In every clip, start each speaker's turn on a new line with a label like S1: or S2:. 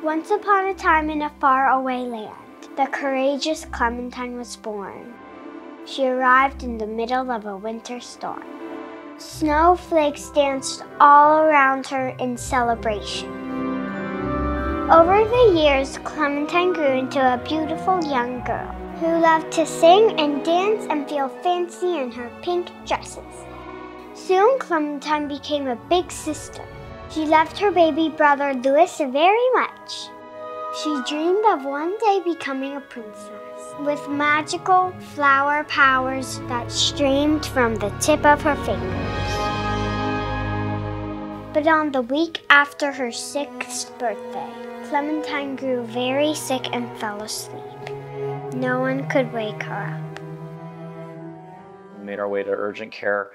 S1: Once upon a time in a faraway land, the courageous Clementine was born. She arrived in the middle of a winter storm. Snowflakes danced all around her in celebration. Over the years, Clementine grew into a beautiful young girl who loved to sing and dance and feel fancy in her pink dresses. Soon, Clementine became a big sister. She loved her baby brother Louis very much. She dreamed of one day becoming a princess with magical flower powers that streamed from the tip of her fingers. But on the week after her 6th birthday, Clementine grew very sick and fell asleep. No one could wake her up.
S2: We made our way to urgent care.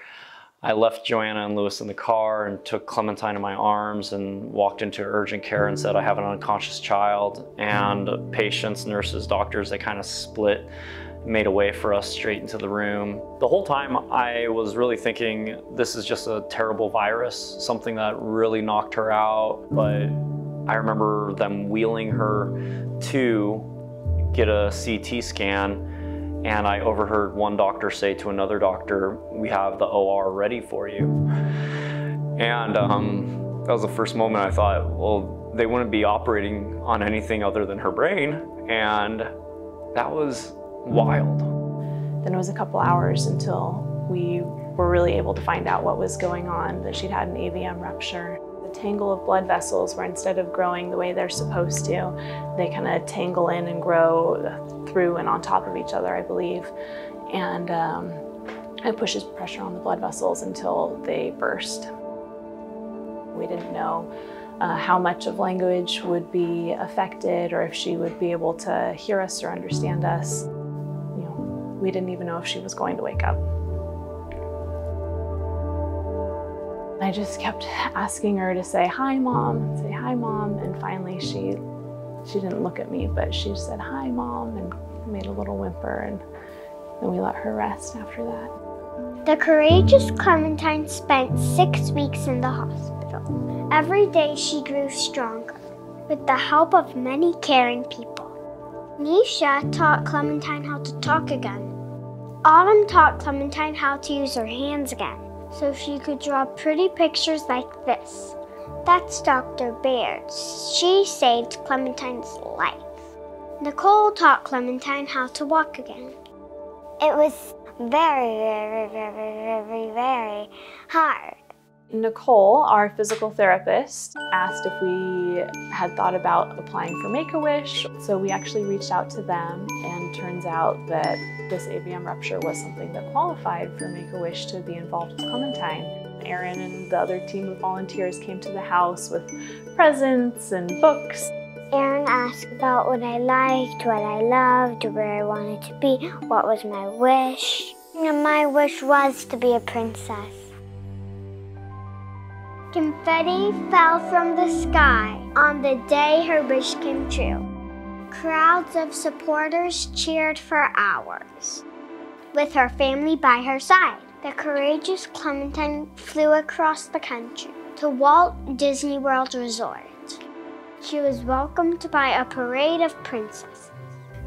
S2: I left Joanna and Louis in the car and took Clementine in my arms and walked into urgent care and said, I have an unconscious child. And patients, nurses, doctors, they kind of split, made a way for us straight into the room. The whole time I was really thinking, this is just a terrible virus, something that really knocked her out. But I remember them wheeling her to get a CT scan. And I overheard one doctor say to another doctor, we have the OR ready for you. And that was the first moment I thought, well, they wouldn't be operating on anything other than her brain. And that was wild.
S3: Then it was a couple hours until we were really able to find out what was going on, that she'd had an AVM rupture. The tangle of blood vessels where instead of growing the way they're supposed to, they kind of tangle in and grow through and on top of each other, I believe. And it pushes pressure on the blood vessels until they burst. We didn't know how much of language would be affected or if she would be able to hear us or understand us. You know, we didn't even know if she was going to wake up. I just kept asking her to say, hi, Mom, say, hi, Mom. And finally she didn't look at me, but she said, hi, Mom, and made a little whimper, and then we let her rest after that.
S1: The courageous Clementine spent 6 weeks in the hospital. Every day she grew stronger, with the help of many caring people. Nisha taught Clementine how to talk again. Autumn taught Clementine how to use her hands again, so she could draw pretty pictures like this. That's Dr. Baird. She saved Clementine's life. Nicole taught Clementine how to walk again. It was very hard.
S3: Nicole, our physical therapist, asked if we had thought about applying for Make-A-Wish. So we actually reached out to them, and turns out that this AVM rupture was something that qualified for Make-A-Wish to be involved with Clementine. Aaron and the other team of volunteers came to the house with presents and books.
S1: Aaron asked about what I liked, what I loved, where I wanted to be, what was my wish. And my wish was to be a princess. Confetti fell from the sky on the day her wish came true. Crowds of supporters cheered for hours, with her family by her side. The courageous Clementine flew across the country to Walt Disney World Resort. She was welcomed by a parade of princesses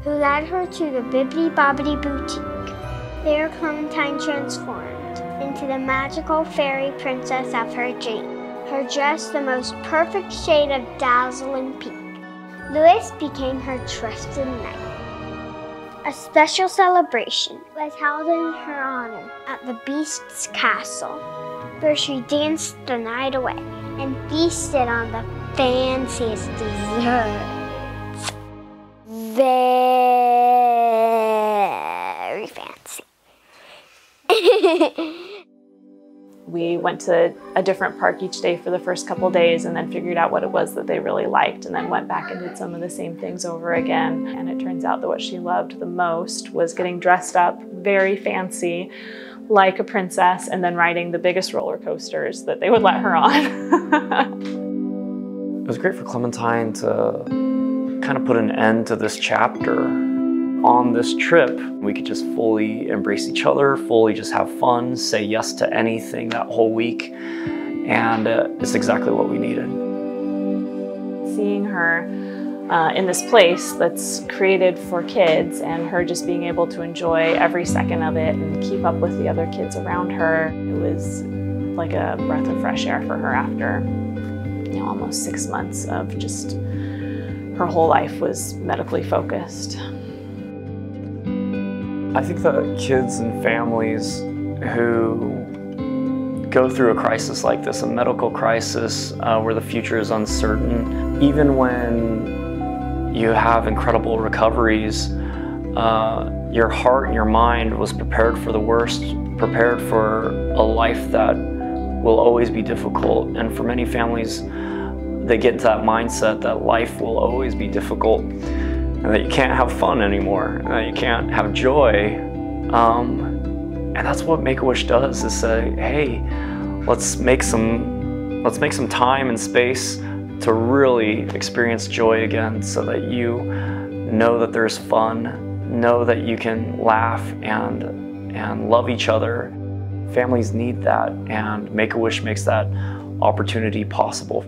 S1: who led her to the Bibbidi Bobbidi Boutique. There Clementine transformed into the magical fairy princess of her dream, her dress the most perfect shade of dazzling pink. Louis became her trusted knight. A special celebration was held in her honor at the Beast's castle, where she danced the night away and feasted on the fanciest desserts. Very fancy.
S3: We went to a different park each day for the first couple days and then figured out what it was that they really liked, and then went back and did some of the same things over again. And it turns out that what she loved the most was getting dressed up very fancy like a princess and then riding the biggest roller coasters that they would let her on.
S2: It was great for Clementine to kind of put an end to this chapter. On this trip, we could just fully embrace each other, fully just have fun, say yes to anything that whole week, and it's exactly what we needed.
S3: Seeing her in this place that's created for kids, and her just being able to enjoy every second of it and keep up with the other kids around her. It was like a breath of fresh air for her after, you know, almost 6 months of just her whole life was medically focused.
S2: I think that kids and families who go through a crisis like this, a medical crisis where the future is uncertain, even when you have incredible recoveries, your heart and your mind was prepared for the worst, prepared for a life that will always be difficult. And for many families, they get into that mindset that life will always be difficult and that you can't have fun anymore, and that you can't have joy. And that's what Make-A-Wish does, is say, hey, let's make some time and space to really experience joy again, so that you know that there's fun, know that you can laugh and love each other. Families need that, and Make-A-Wish makes that opportunity possible.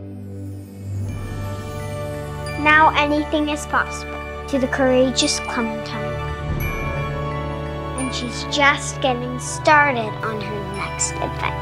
S1: Now anything is possible to the courageous Clementine. And she's just getting started on her next adventure.